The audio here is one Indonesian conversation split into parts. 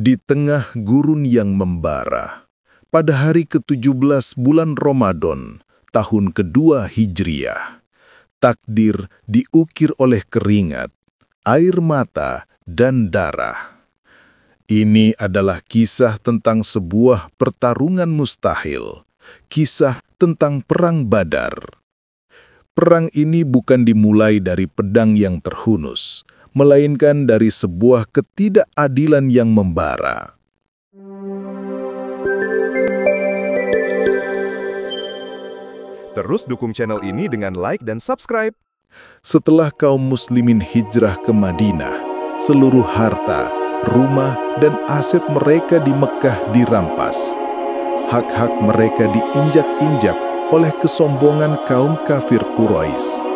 Di tengah gurun yang membara, pada hari ke-17 bulan Ramadan, tahun kedua Hijriah, takdir diukir oleh keringat, air mata, dan darah. Ini adalah kisah tentang sebuah pertarungan mustahil, kisah tentang Perang Badar. Perang ini bukan dimulai dari pedang yang terhunus, melainkan dari sebuah ketidakadilan yang membara. Terus dukung channel ini dengan like dan subscribe. Setelah kaum muslimin hijrah ke Madinah, seluruh harta, rumah, dan aset mereka di Mekah dirampas. Hak-hak mereka diinjak-injak oleh kesombongan kaum kafir Quraisy.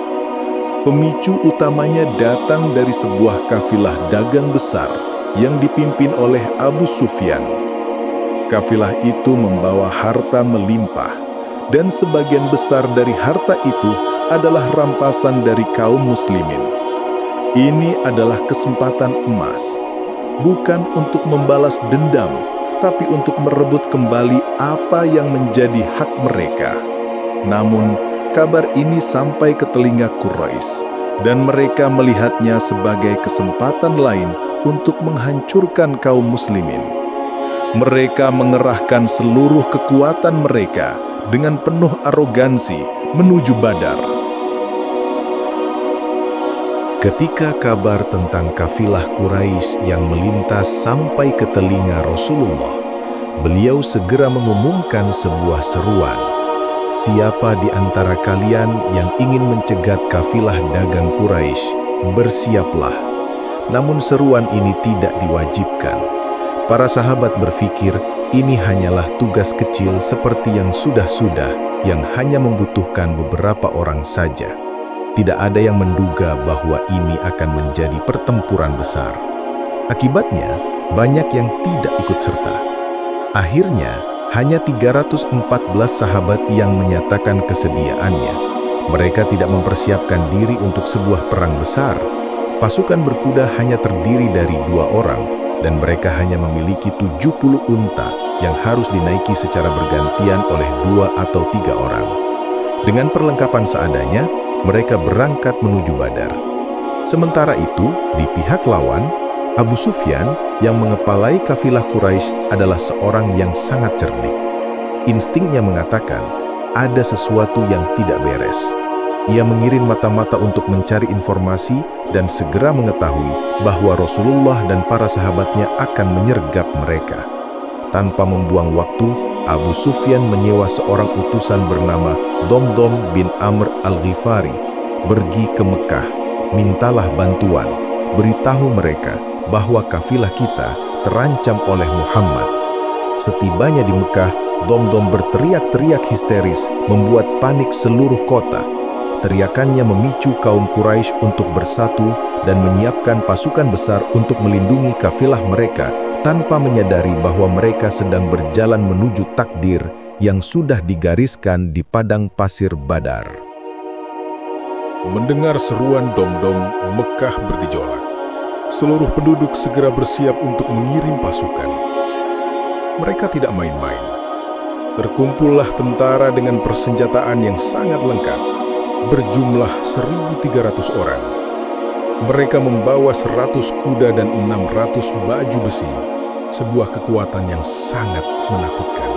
Pemicu utamanya datang dari sebuah kafilah dagang besar yang dipimpin oleh Abu Sufyan. Kafilah itu membawa harta melimpah, dan sebagian besar dari harta itu adalah rampasan dari kaum muslimin. Ini adalah kesempatan emas, bukan untuk membalas dendam, tapi untuk merebut kembali apa yang menjadi hak mereka. Namun, kabar ini sampai ke telinga Quraisy, dan mereka melihatnya sebagai kesempatan lain untuk menghancurkan kaum muslimin. Mereka mengerahkan seluruh kekuatan mereka dengan penuh arogansi menuju Badar. Ketika kabar tentang kafilah Quraisy yang melintas sampai ke telinga Rasulullah, beliau segera mengumumkan sebuah seruan. Siapa di antara kalian yang ingin mencegat kafilah dagang Quraisy, bersiaplah. Namun seruan ini tidak diwajibkan. Para sahabat berpikir ini hanyalah tugas kecil seperti yang sudah-sudah, yang hanya membutuhkan beberapa orang saja. Tidak ada yang menduga bahwa ini akan menjadi pertempuran besar. Akibatnya, banyak yang tidak ikut serta. Akhirnya, hanya 314 sahabat yang menyatakan kesediaannya. Mereka tidak mempersiapkan diri untuk sebuah perang besar. Pasukan berkuda hanya terdiri dari 2 orang, dan mereka hanya memiliki 70 unta yang harus dinaiki secara bergantian oleh 2 atau 3 orang. Dengan perlengkapan seadanya, mereka berangkat menuju Badar. Sementara itu, di pihak lawan, Abu Sufyan yang mengepalai kafilah Quraisy adalah seorang yang sangat cerdik. Instingnya mengatakan ada sesuatu yang tidak beres. Ia mengirim mata-mata untuk mencari informasi dan segera mengetahui bahwa Rasulullah dan para sahabatnya akan menyergap mereka. Tanpa membuang waktu, Abu Sufyan menyewa seorang utusan bernama Domdom bin Amr al-Ghifari pergi ke Mekah. Mintalah bantuan, beritahu mereka bahwa kafilah kita terancam oleh Muhammad. Setibanya di Mekah, Domdom berteriak-teriak histeris, membuat panik seluruh kota. Teriakannya memicu kaum Quraisy untuk bersatu dan menyiapkan pasukan besar untuk melindungi kafilah mereka tanpa menyadari bahwa mereka sedang berjalan menuju takdir yang sudah digariskan di padang pasir Badar. Mendengar seruan Domdom, Mekah bergejolak. Seluruh penduduk segera bersiap untuk mengirim pasukan. Mereka tidak main-main. Terkumpullah tentara dengan persenjataan yang sangat lengkap, berjumlah 1.300 orang. Mereka membawa 100 kuda dan 600 baju besi, sebuah kekuatan yang sangat menakutkan.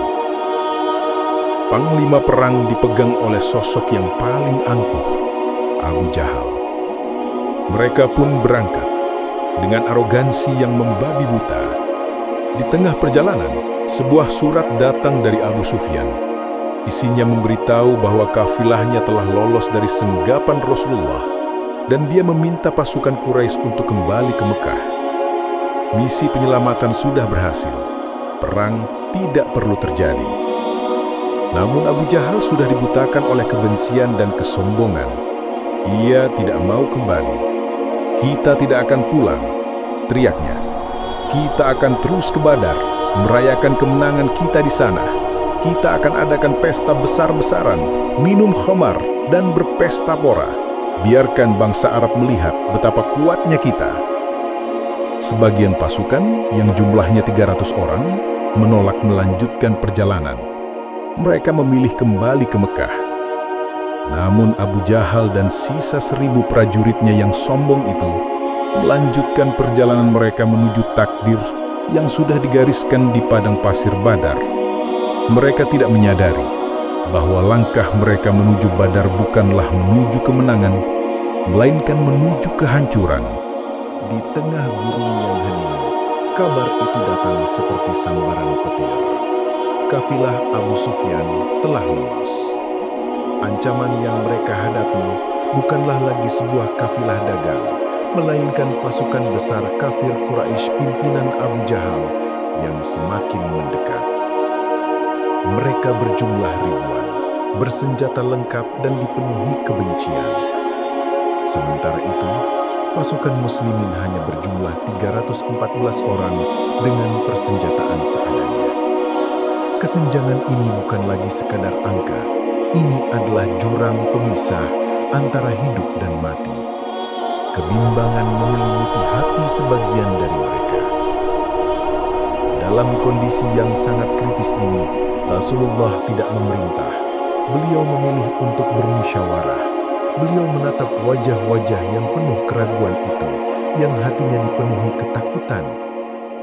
Panglima perang dipegang oleh sosok yang paling angkuh, Abu Jahal. Mereka pun berangkat dengan arogansi yang membabi buta. Di tengah perjalanan, sebuah surat datang dari Abu Sufyan. Isinya memberitahu bahwa kafilahnya telah lolos dari senggapan Rasulullah dan dia meminta pasukan Quraisy untuk kembali ke Mekah. Misi penyelamatan sudah berhasil. Perang tidak perlu terjadi. Namun Abu Jahal sudah dibutakan oleh kebencian dan kesombongan. Ia tidak mau kembali. Kita tidak akan pulang, teriaknya. Kita akan terus ke Badar, merayakan kemenangan kita di sana. Kita akan adakan pesta besar-besaran, minum khamar, dan berpesta pora. Biarkan bangsa Arab melihat betapa kuatnya kita. Sebagian pasukan yang jumlahnya 300 orang menolak melanjutkan perjalanan. Mereka memilih kembali ke Mekah. Namun Abu Jahal dan sisa 1000 prajuritnya yang sombong itu melanjutkan perjalanan mereka menuju takdir yang sudah digariskan di padang pasir Badar. Mereka tidak menyadari bahwa langkah mereka menuju Badar bukanlah menuju kemenangan, melainkan menuju kehancuran. Di tengah gurun yang hening, kabar itu datang seperti sambaran petir. Kafilah Abu Sufyan telah lolos. Ancaman yang mereka hadapi bukanlah lagi sebuah kafilah dagang, melainkan pasukan besar kafir Quraisy pimpinan Abu Jahal yang semakin mendekat. Mereka berjumlah ribuan, bersenjata lengkap dan dipenuhi kebencian. Sementara itu, pasukan muslimin hanya berjumlah 314 orang dengan persenjataan seadanya. Kesenjangan ini bukan lagi sekadar angka, ini adalah jurang pemisah antara hidup dan mati. Kebimbangan menyelimuti hati sebagian dari mereka. Dalam kondisi yang sangat kritis ini, Rasulullah tidak memerintah. Beliau memilih untuk bermusyawarah. Beliau menatap wajah-wajah yang penuh keraguan itu, yang hatinya dipenuhi ketakutan.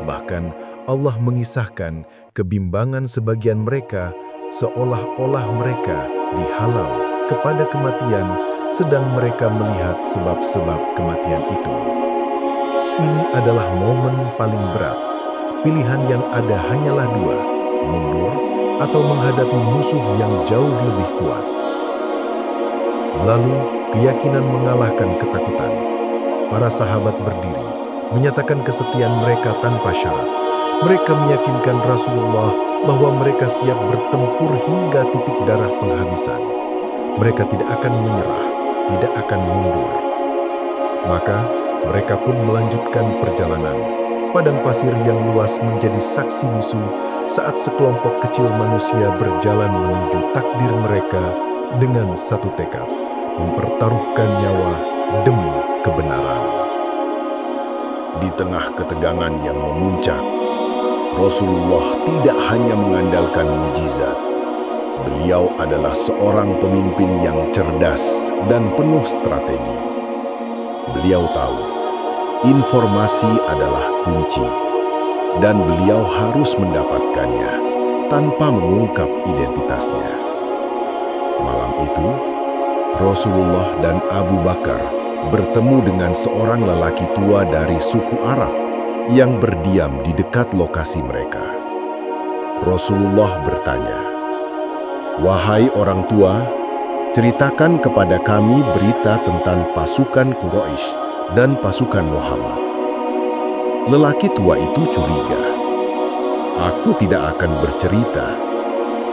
Bahkan Allah mengisahkan kebimbangan sebagian mereka seolah-olah mereka dihalau kepada kematian, sedang mereka melihat sebab-sebab kematian itu. Ini adalah momen paling berat. Pilihan yang ada hanyalah dua, mundur atau menghadapi musuh yang jauh lebih kuat. Lalu, keyakinan mengalahkan ketakutan. Para sahabat berdiri, menyatakan kesetiaan mereka tanpa syarat. Mereka meyakinkan Rasulullah bahwa mereka siap bertempur hingga titik darah penghabisan. Mereka tidak akan menyerah, tidak akan mundur. Maka, mereka pun melanjutkan perjalanan. Padang pasir yang luas menjadi saksi bisu saat sekelompok kecil manusia berjalan menuju takdir mereka dengan satu tekad, mempertaruhkan nyawa demi kebenaran. Di tengah ketegangan yang memuncak, Rasulullah tidak hanya mengandalkan mujizat. Beliau adalah seorang pemimpin yang cerdas dan penuh strategi. Beliau tahu, informasi adalah kunci, dan beliau harus mendapatkannya tanpa mengungkap identitasnya. Malam itu, Rasulullah dan Abu Bakar bertemu dengan seorang lelaki tua dari suku Arab yang berdiam di dekat lokasi mereka. Rasulullah bertanya, "Wahai orang tua, ceritakan kepada kami berita tentang pasukan Quraisy dan pasukan Muhammad." Lelaki tua itu curiga. "Aku tidak akan bercerita,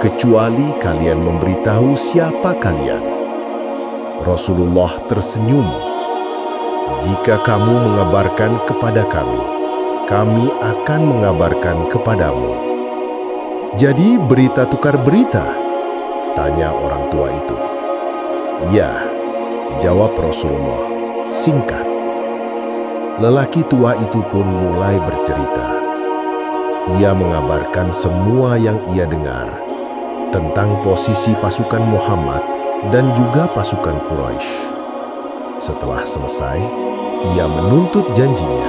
kecuali kalian memberitahu siapa kalian." Rasulullah tersenyum. "Jika kamu mengabarkan kepada kami, kami akan mengabarkan kepadamu." "Jadi berita tukar berita?" tanya orang tua itu. "Ya," jawab Rasulullah, singkat. Lelaki tua itu pun mulai bercerita. Ia mengabarkan semua yang ia dengar tentang posisi pasukan Muhammad dan juga pasukan Quraisy. Setelah selesai, ia menuntut janjinya.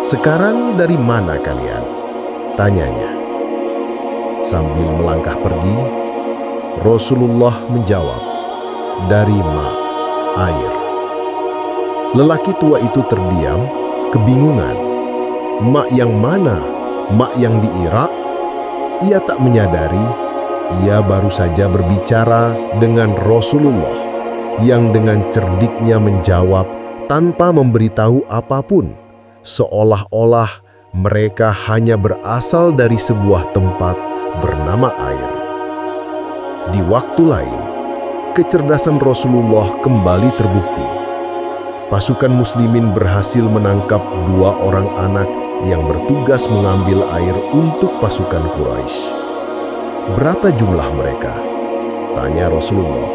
"Sekarang dari mana kalian?" tanyanya. Sambil melangkah pergi, Rasulullah menjawab, "Dari air." Lelaki tua itu terdiam, kebingungan. Mak yang mana? Mak yang di Irak? Ia tak menyadari, ia baru saja berbicara dengan Rasulullah yang dengan cerdiknya menjawab tanpa memberitahu apapun, seolah-olah mereka hanya berasal dari sebuah tempat bernama air. Di waktu lain, kecerdasan Rasulullah kembali terbukti. Pasukan muslimin berhasil menangkap 2 orang anak yang bertugas mengambil air untuk pasukan Quraisy. "Berapa jumlah mereka?" tanya Rasulullah.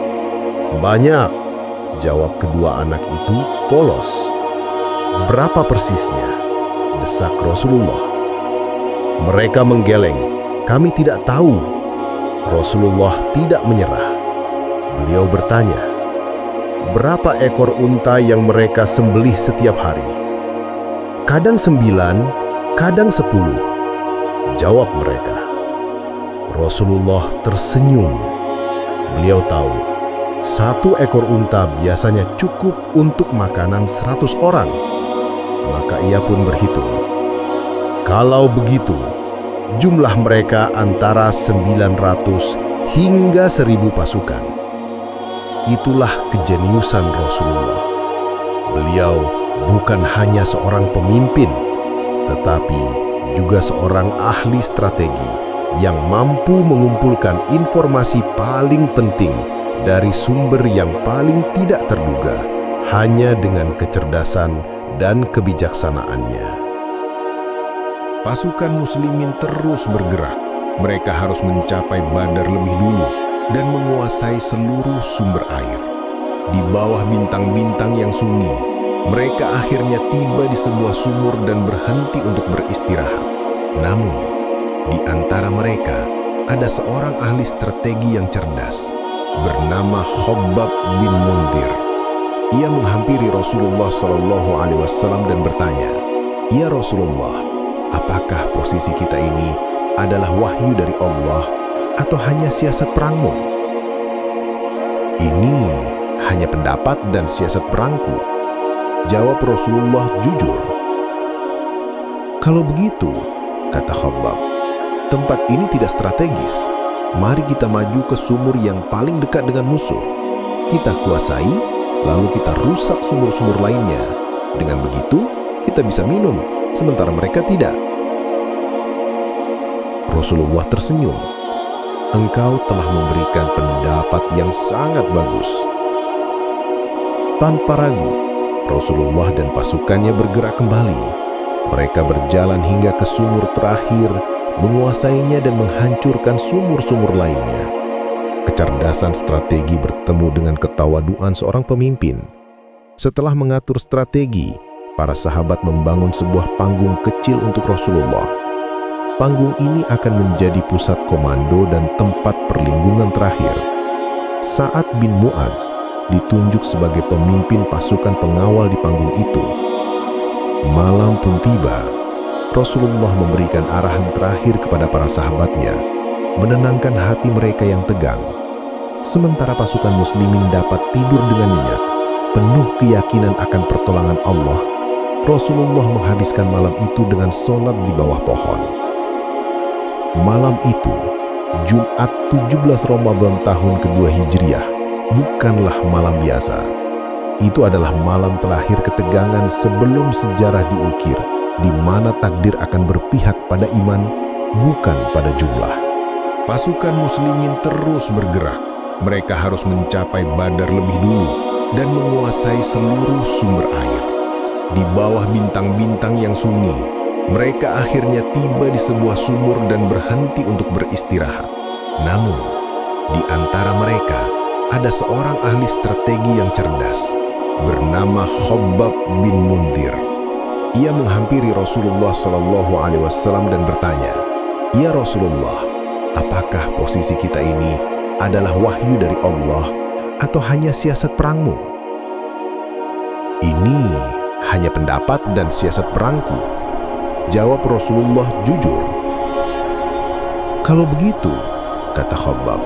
"Banyak," jawab kedua anak itu polos. "Berapa persisnya?" desak Rasulullah. Mereka menggeleng, "Kami tidak tahu." Rasulullah tidak menyerah. Beliau bertanya, "Berapa ekor unta yang mereka sembelih setiap hari?" "Kadang 9, kadang 10," jawab mereka. Rasulullah tersenyum. Beliau tahu, 1 ekor unta biasanya cukup untuk makanan 100 orang. Maka ia pun berhitung. Kalau begitu, jumlah mereka antara 900 hingga 1000 pasukan. Itulah kejeniusan Rasulullah. Beliau bukan hanya seorang pemimpin, tetapi juga seorang ahli strategi yang mampu mengumpulkan informasi paling penting dari sumber yang paling tidak terduga hanya dengan kecerdasan dan kebijaksanaannya. Pasukan muslimin terus bergerak. Mereka harus mencapai Badar lebih dulu dan menguasai seluruh sumber air. Di bawah bintang-bintang yang sunyi, mereka akhirnya tiba di sebuah sumur dan berhenti untuk beristirahat. Namun, di antara mereka ada seorang ahli strategi yang cerdas bernama Khabbab bin Mundzir. Ia menghampiri Rasulullah SAW dan bertanya, "Ya Rasulullah, apakah posisi kita ini adalah wahyu dari Allah atau hanya siasat perangmu?" "Ini hanya pendapat dan siasat perangku," jawab Rasulullah jujur. "Kalau begitu," kata Khabbab, "tempat ini tidak strategis. Mari kita maju ke sumur yang paling dekat dengan musuh. Kita kuasai, lalu kita rusak sumur-sumur lainnya. Dengan begitu, kita bisa minum, sementara mereka tidak." Rasulullah tersenyum. "Engkau telah memberikan pendapat yang sangat bagus." Tanpa ragu, Rasulullah dan pasukannya bergerak kembali. Mereka berjalan hingga ke sumur terakhir, menguasainya dan menghancurkan sumur-sumur lainnya. Kecerdasan strategi bertemu dengan ketawaduan seorang pemimpin. Setelah mengatur strategi, para sahabat membangun sebuah panggung kecil untuk Rasulullah. Panggung ini akan menjadi pusat komando dan tempat perlindungan terakhir. Sa'ad bin Mu'adz ditunjuk sebagai pemimpin pasukan pengawal di panggung itu. Malam pun tiba. Rasulullah memberikan arahan terakhir kepada para sahabatnya, menenangkan hati mereka yang tegang. Sementara pasukan muslimin dapat tidur dengan nyenyak, penuh keyakinan akan pertolongan Allah, Rasulullah menghabiskan malam itu dengan sholat di bawah pohon. Malam itu, Jumat 17 Ramadan tahun kedua Hijriah, bukanlah malam biasa. Itu adalah malam terakhir ketegangan sebelum sejarah diukir, di mana takdir akan berpihak pada iman, bukan pada jumlah. Pasukan muslimin terus bergerak. Mereka harus mencapai Badar lebih dulu dan menguasai seluruh sumber air. Di bawah bintang-bintang yang sunyi, mereka akhirnya tiba di sebuah sumur dan berhenti untuk beristirahat. Namun, di antara mereka ada seorang ahli strategi yang cerdas bernama Khabbab bin Mundzir. Ia menghampiri Rasulullah SAW dan bertanya, "Ya Rasulullah, apakah posisi kita ini adalah wahyu dari Allah atau hanya siasat perangmu?" "Ini hanya pendapat dan siasat perangku," jawab Rasulullah jujur. "Kalau begitu," kata Khabbab,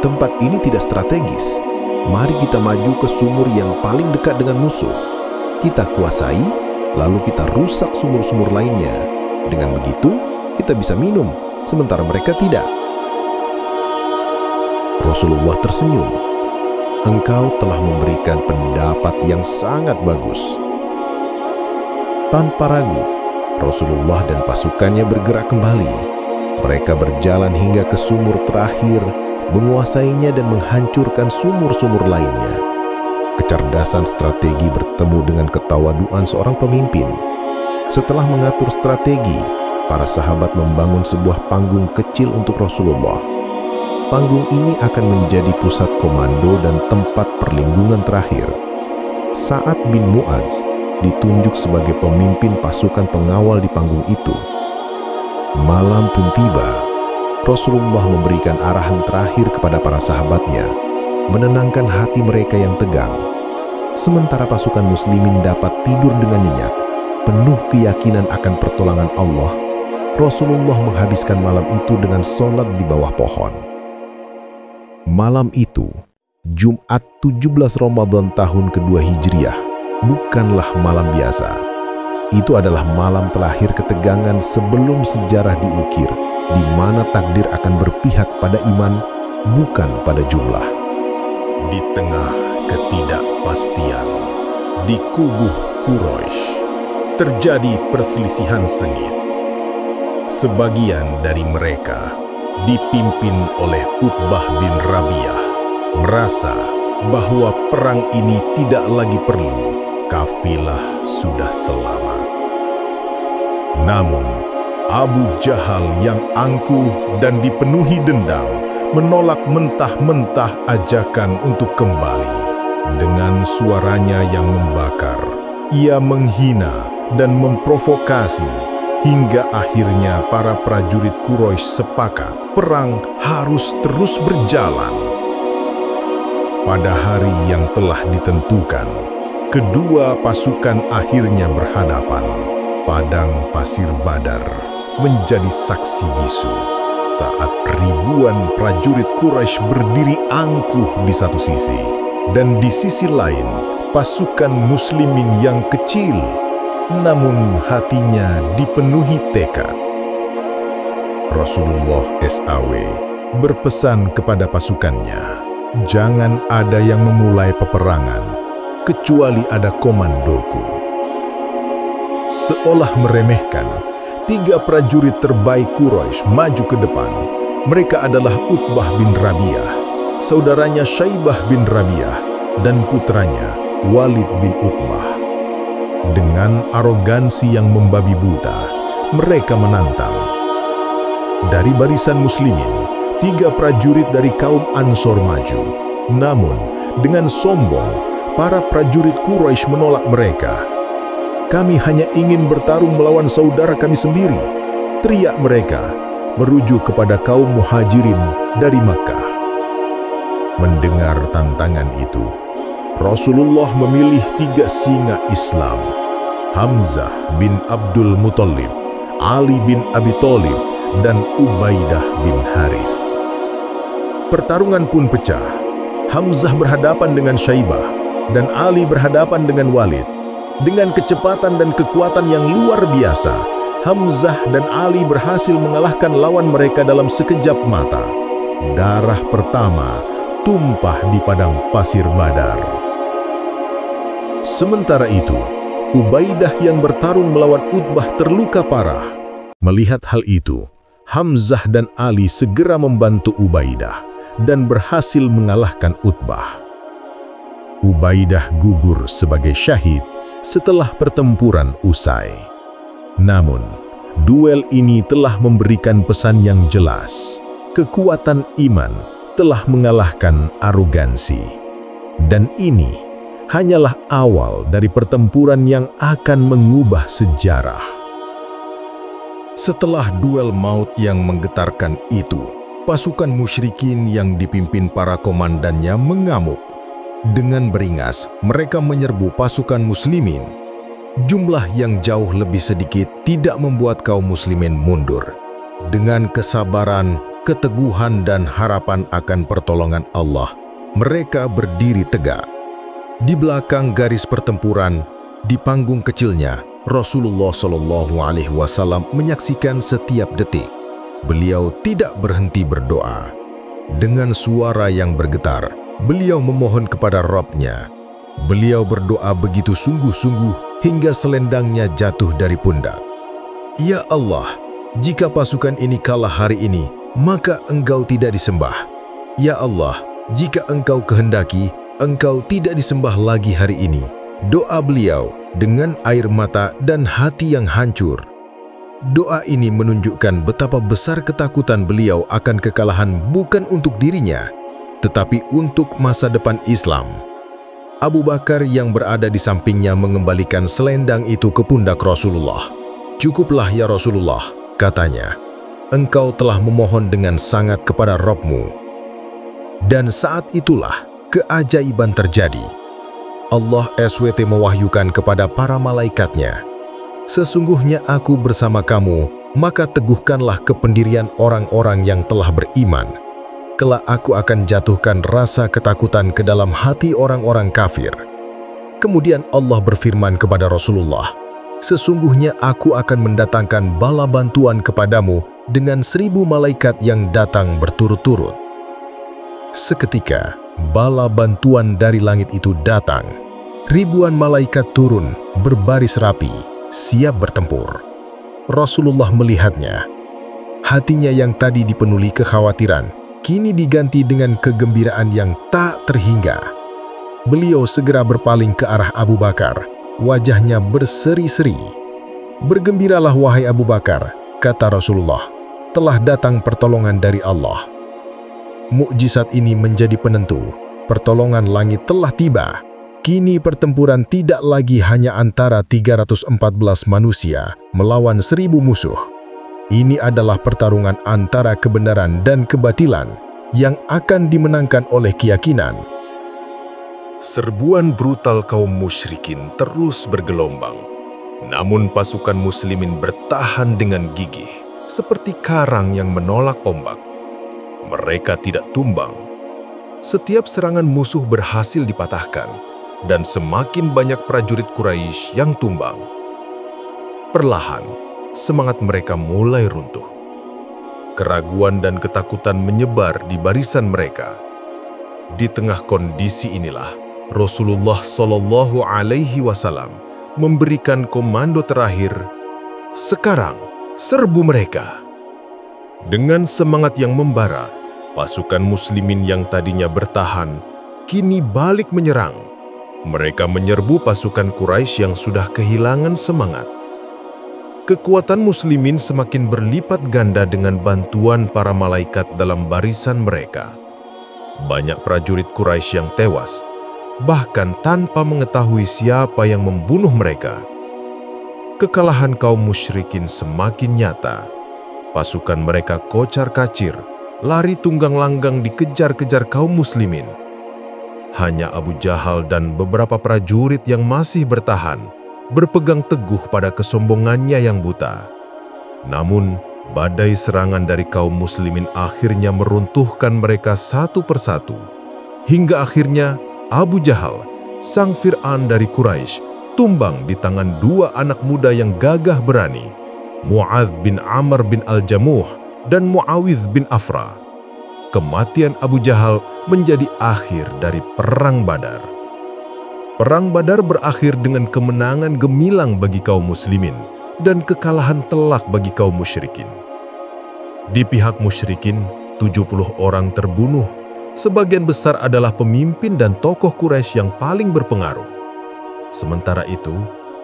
"tempat ini tidak strategis. Mari kita maju ke sumur yang paling dekat dengan musuh. Kita kuasai, lalu kita rusak sumur-sumur lainnya. Dengan begitu, kita bisa minum, sementara mereka tidak." Rasulullah tersenyum. "Engkau telah memberikan pendapat yang sangat bagus." Tanpa ragu, Rasulullah dan pasukannya bergerak kembali. Mereka berjalan hingga ke sumur terakhir, menguasainya dan menghancurkan sumur-sumur lainnya. Kecerdasan strategi bertemu dengan ketawaduan seorang pemimpin. Setelah mengatur strategi, para sahabat membangun sebuah panggung kecil untuk Rasulullah. Panggung ini akan menjadi pusat komando dan tempat perlindungan terakhir. Sa'ad bin Mu'adz ditunjuk sebagai pemimpin pasukan pengawal di panggung itu. Malam pun tiba. Rasulullah memberikan arahan terakhir kepada para sahabatnya, menenangkan hati mereka yang tegang. Sementara pasukan muslimin dapat tidur dengan nyenyak, penuh keyakinan akan pertolongan Allah, Rasulullah menghabiskan malam itu dengan sholat di bawah pohon. Malam itu, Jumat 17 Ramadan tahun kedua Hijriah, bukanlah malam biasa. Itu adalah malam terakhir ketegangan sebelum sejarah diukir, di mana takdir akan berpihak pada iman, bukan pada jumlah. Di tengah ketidakpastian, di kubu Quraisy, terjadi perselisihan sengit. Sebagian dari mereka, dipimpin oleh Utbah bin Rabi'ah, merasa bahwa perang ini tidak lagi perlu, kafilah sudah selamat. Namun, Abu Jahal yang angkuh dan dipenuhi dendam menolak mentah-mentah ajakan untuk kembali. Dengan suaranya yang membakar, ia menghina dan memprovokasi hingga akhirnya para prajurit Quraisy sepakat perang harus terus berjalan. Pada hari yang telah ditentukan, kedua pasukan akhirnya berhadapan. Padang pasir Badar menjadi saksi bisu saat ribuan prajurit Quraisy berdiri angkuh di satu sisi, dan di sisi lain pasukan muslimin yang kecil, namun hatinya dipenuhi tekad. Rasulullah SAW berpesan kepada pasukannya, jangan ada yang memulai peperangan kecuali ada komandoku. Seolah meremehkan, 3 prajurit terbaik Quraisy maju ke depan. Mereka adalah Utbah bin Rabi'ah, saudaranya Syaibah bin Rabi'ah, dan putranya Walid bin Utbah. Dengan arogansi yang membabi buta, mereka menantang. Dari barisan muslimin, 3 prajurit dari kaum Ansor maju. Namun, dengan sombong, para prajurit Quraisy menolak mereka. Kami hanya ingin bertarung melawan saudara kami sendiri, teriak mereka, merujuk kepada kaum muhajirin dari Makkah. Mendengar tantangan itu, Rasulullah memilih 3 singa Islam, Hamzah bin Abdul Muthalib, Ali bin Abi Thalib, dan Ubaidah bin Harith. Pertarungan pun pecah. Hamzah berhadapan dengan Syaibah, dan Ali berhadapan dengan Walid. Dengan kecepatan dan kekuatan yang luar biasa, Hamzah dan Ali berhasil mengalahkan lawan mereka dalam sekejap mata. Darah pertama tumpah di padang pasir Badar. Sementara itu, Ubaidah yang bertarung melawan Utbah terluka parah. Melihat hal itu, Hamzah dan Ali segera membantu Ubaidah dan berhasil mengalahkan Utbah. Ubaidah gugur sebagai syahid setelah pertempuran usai. Namun, duel ini telah memberikan pesan yang jelas. Kekuatan iman telah mengalahkan arogansi. Dan ini hanyalah awal dari pertempuran yang akan mengubah sejarah. Setelah duel maut yang menggetarkan itu, pasukan musyrikin yang dipimpin para komandannya mengamuk. Dengan beringas, mereka menyerbu pasukan muslimin. Jumlah yang jauh lebih sedikit tidak membuat kaum muslimin mundur. Dengan kesabaran, keteguhan, dan harapan akan pertolongan Allah, mereka berdiri tegak. Di belakang garis pertempuran, di panggung kecilnya, Rasulullah SAW menyaksikan setiap detik. Beliau tidak berhenti berdoa. Dengan suara yang bergetar, beliau memohon kepada Rabb-Nya. Beliau berdoa begitu sungguh-sungguh hingga selendangnya jatuh dari pundak. Ya Allah, jika pasukan ini kalah hari ini, maka Engkau tidak disembah. Ya Allah, jika Engkau kehendaki, Engkau tidak disembah lagi hari ini. Doa beliau dengan air mata dan hati yang hancur. Doa ini menunjukkan betapa besar ketakutan beliau akan kekalahan bukan untuk dirinya, tetapi untuk masa depan Islam. Abu Bakar yang berada di sampingnya mengembalikan selendang itu ke pundak Rasulullah. "Cukuplah ya Rasulullah," katanya. "Engkau telah memohon dengan sangat kepada Rabb-Mu." Dan saat itulah keajaiban terjadi. Allah SWT mewahyukan kepada para malaikatnya, "Sesungguhnya aku bersama kamu, maka teguhkanlah kependirian orang-orang yang telah beriman. Kelak aku akan jatuhkan rasa ketakutan ke dalam hati orang-orang kafir." Kemudian Allah berfirman kepada Rasulullah, "Sesungguhnya aku akan mendatangkan bala bantuan kepadamu dengan 1000 malaikat yang datang berturut-turut." Seketika, bala bantuan dari langit itu datang. Ribuan malaikat turun, berbaris rapi, siap bertempur. Rasulullah melihatnya. Hatinya yang tadi dipenuhi kekhawatiran, kini diganti dengan kegembiraan yang tak terhingga. Beliau segera berpaling ke arah Abu Bakar, wajahnya berseri-seri. "Bergembiralah wahai Abu Bakar," kata Rasulullah, "telah datang pertolongan dari Allah." Mukjizat ini menjadi penentu, pertolongan langit telah tiba. Kini pertempuran tidak lagi hanya antara 314 manusia melawan 1000 musuh. Ini adalah pertarungan antara kebenaran dan kebatilan yang akan dimenangkan oleh keyakinan. Serbuan brutal kaum musyrikin terus bergelombang. Namun pasukan muslimin bertahan dengan gigih, seperti karang yang menolak ombak. Mereka tidak tumbang. Setiap serangan musuh berhasil dipatahkan, dan semakin banyak prajurit Quraisy yang tumbang. Perlahan, semangat mereka mulai runtuh. Keraguan dan ketakutan menyebar di barisan mereka. Di tengah kondisi inilah, Rasulullah Shallallahu Alaihi Wasallam memberikan komando terakhir, "Sekarang, serbu mereka." Dengan semangat yang membara, pasukan muslimin yang tadinya bertahan, kini balik menyerang. Mereka menyerbu pasukan Quraisy yang sudah kehilangan semangat. Kekuatan muslimin semakin berlipat ganda dengan bantuan para malaikat dalam barisan mereka. Banyak prajurit Quraisy yang tewas, bahkan tanpa mengetahui siapa yang membunuh mereka. Kekalahan kaum musyrikin semakin nyata. Pasukan mereka kocar-kacir, lari tunggang langgang dikejar-kejar kaum muslimin. Hanya Abu Jahal dan beberapa prajurit yang masih bertahan, berpegang teguh pada kesombongannya yang buta. Namun, badai serangan dari kaum muslimin akhirnya meruntuhkan mereka satu persatu. Hingga akhirnya, Abu Jahal, sang Fir'aun dari Quraisy, tumbang di tangan dua anak muda yang gagah berani, Mu'adz bin Amr bin Al-Jamuh dan Mu'awidh bin Afra. Kematian Abu Jahal menjadi akhir dari Perang Badar. Perang Badar berakhir dengan kemenangan gemilang bagi kaum muslimin dan kekalahan telak bagi kaum musyrikin. Di pihak musyrikin, 70 orang terbunuh. Sebagian besar adalah pemimpin dan tokoh Quraisy yang paling berpengaruh. Sementara itu,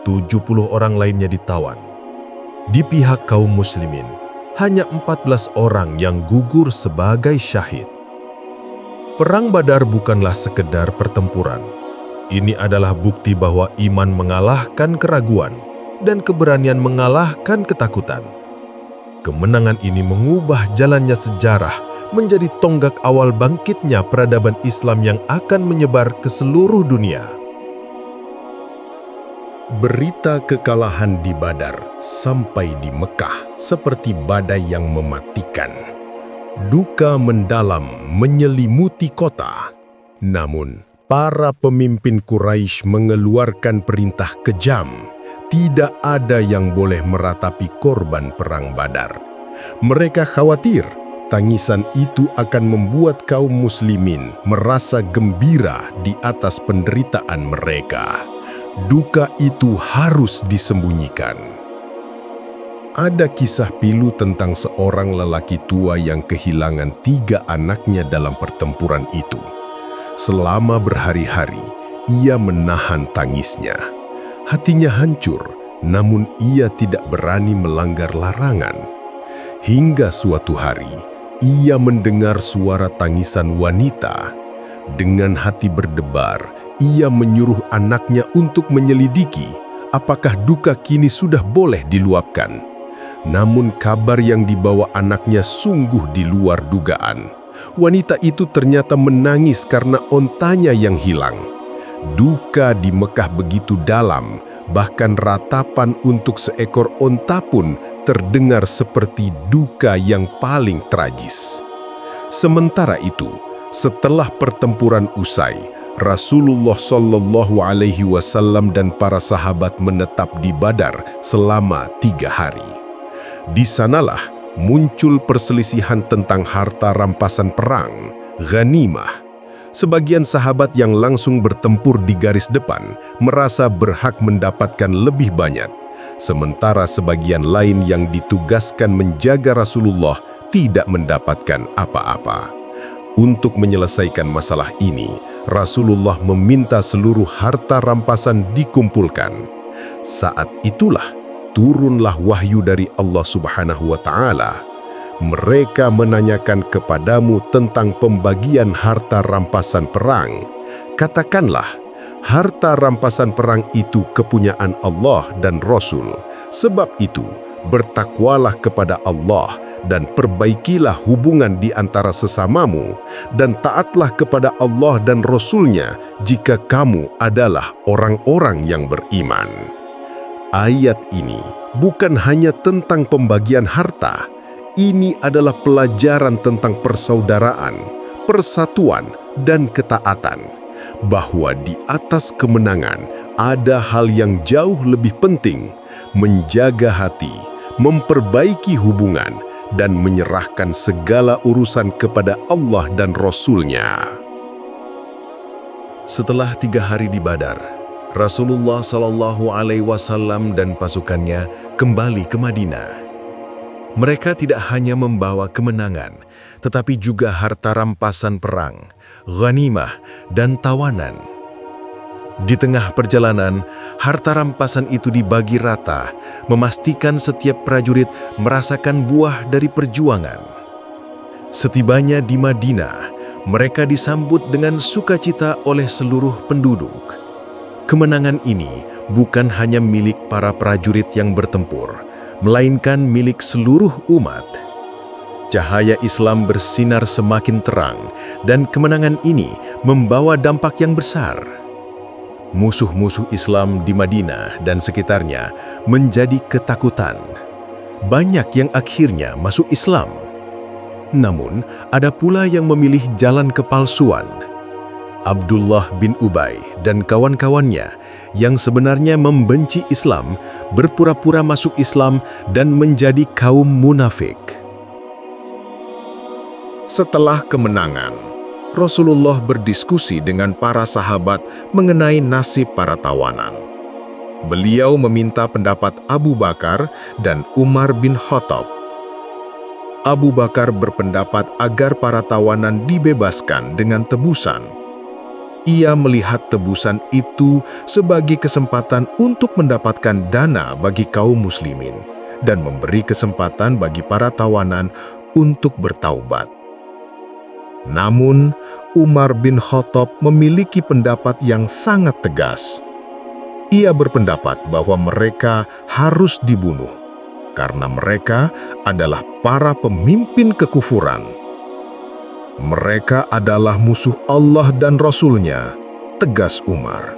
70 orang lainnya ditawan. Di pihak kaum muslimin, hanya 14 orang yang gugur sebagai syahid. Perang Badar bukanlah sekedar pertempuran. Ini adalah bukti bahwa iman mengalahkan keraguan dan keberanian mengalahkan ketakutan. Kemenangan ini mengubah jalannya sejarah menjadi tonggak awal bangkitnya peradaban Islam yang akan menyebar ke seluruh dunia. Berita kekalahan di Badar sampai di Mekah seperti badai yang mematikan. Duka mendalam menyelimuti kota. Namun, para pemimpin Quraisy mengeluarkan perintah kejam. Tidak ada yang boleh meratapi korban Perang Badar. Mereka khawatir tangisan itu akan membuat kaum muslimin merasa gembira di atas penderitaan mereka. Duka itu harus disembunyikan. Ada kisah pilu tentang seorang lelaki tua yang kehilangan 3 anaknya dalam pertempuran itu. Selama berhari-hari, ia menahan tangisnya. Hatinya hancur, namun ia tidak berani melanggar larangan. Hingga suatu hari, ia mendengar suara tangisan wanita. Dengan hati berdebar, ia menyuruh anaknya untuk menyelidiki apakah duka kini sudah boleh diluapkan. Namun kabar yang dibawa anaknya sungguh di luar dugaan. Wanita itu ternyata menangis karena ontanya yang hilang. Duka di Mekah begitu dalam, bahkan ratapan untuk seekor onta pun terdengar seperti duka yang paling tragis. Sementara itu, setelah pertempuran usai, Rasulullah Shallallahu Alaihi Wasallam dan para sahabat menetap di Badar selama 3 hari. Di sanalah muncul perselisihan tentang harta rampasan perang, ghanimah. Sebagian sahabat yang langsung bertempur di garis depan merasa berhak mendapatkan lebih banyak, sementara sebagian lain yang ditugaskan menjaga Rasulullah tidak mendapatkan apa-apa. Untuk menyelesaikan masalah ini, Rasulullah meminta seluruh harta rampasan dikumpulkan. Saat itulah turunlah wahyu dari Allah Subhanahu wa Ta'ala. Mereka menanyakan kepadamu tentang pembagian harta rampasan perang. Katakanlah, harta rampasan perang itu kepunyaan Allah dan Rasul. Sebab itu, bertakwalah kepada Allah dan perbaikilah hubungan di antara sesamamu, dan taatlah kepada Allah dan Rasul-Nya jika kamu adalah orang-orang yang beriman. Ayat ini bukan hanya tentang pembagian harta. Ini adalah pelajaran tentang persaudaraan, persatuan, dan ketaatan. Bahwa di atas kemenangan ada hal yang jauh lebih penting, menjaga hati, memperbaiki hubungan, dan menyerahkan segala urusan kepada Allah dan Rasul-Nya. Setelah 3 hari di Badar, Rasulullah Shallallahu Alaihi Wasallam dan pasukannya kembali ke Madinah. Mereka tidak hanya membawa kemenangan, tetapi juga harta rampasan perang, ghanimah, dan tawanan. Di tengah perjalanan, harta rampasan itu dibagi rata, memastikan setiap prajurit merasakan buah dari perjuangan. Setibanya di Madinah, mereka disambut dengan sukacita oleh seluruh penduduk. Kemenangan ini bukan hanya milik para prajurit yang bertempur, melainkan milik seluruh umat. Cahaya Islam bersinar semakin terang, dan kemenangan ini membawa dampak yang besar. Musuh-musuh Islam di Madinah dan sekitarnya menjadi ketakutan. Banyak yang akhirnya masuk Islam. Namun, ada pula yang memilih jalan kepalsuan. Abdullah bin Ubay dan kawan-kawannya yang sebenarnya membenci Islam berpura-pura masuk Islam dan menjadi kaum munafik. Setelah kemenangan, Rasulullah berdiskusi dengan para sahabat mengenai nasib para tawanan. Beliau meminta pendapat Abu Bakar dan Umar bin Khattab. Abu Bakar berpendapat agar para tawanan dibebaskan dengan tebusan. Ia melihat tebusan itu sebagai kesempatan untuk mendapatkan dana bagi kaum muslimin dan memberi kesempatan bagi para tawanan untuk bertaubat. Namun, Umar bin Khattab memiliki pendapat yang sangat tegas. Ia berpendapat bahwa mereka harus dibunuh karena mereka adalah para pemimpin kekufuran. Mereka adalah musuh Allah dan Rasul-Nya, tegas Umar.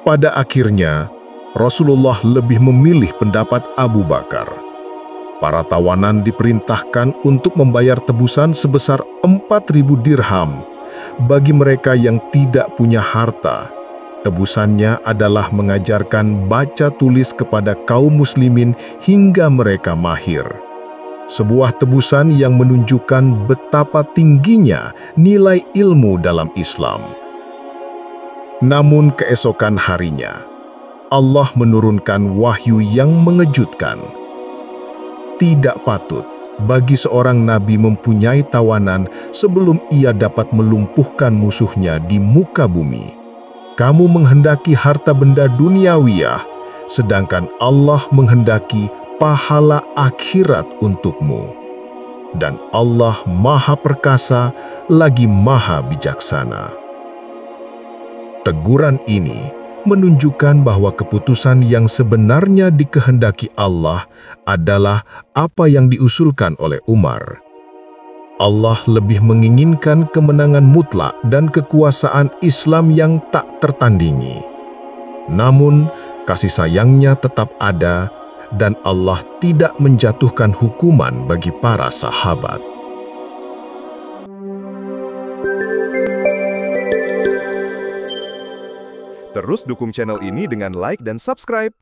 Pada akhirnya, Rasulullah lebih memilih pendapat Abu Bakar. Para tawanan diperintahkan untuk membayar tebusan sebesar 4.000 dirham. Bagi mereka yang tidak punya harta, tebusannya adalah mengajarkan baca tulis kepada kaum muslimin hingga mereka mahir. Sebuah tebusan yang menunjukkan betapa tingginya nilai ilmu dalam Islam. Namun keesokan harinya, Allah menurunkan wahyu yang mengejutkan. Tidak patut bagi seorang nabi mempunyai tawanan sebelum ia dapat melumpuhkan musuhnya di muka bumi. Kamu menghendaki harta benda duniawiyah, sedangkan Allah menghendaki pahala akhirat untukmu. dan Allah Maha Perkasa lagi Maha Bijaksana. Teguran ini menunjukkan bahwa keputusan yang sebenarnya dikehendaki Allah adalah apa yang diusulkan oleh Umar. Allah lebih menginginkan kemenangan mutlak dan kekuasaan Islam yang tak tertandingi. Namun, kasih sayangnya tetap ada dan Allah tidak menjatuhkan hukuman bagi para sahabat. Terus dukung channel ini dengan like dan subscribe.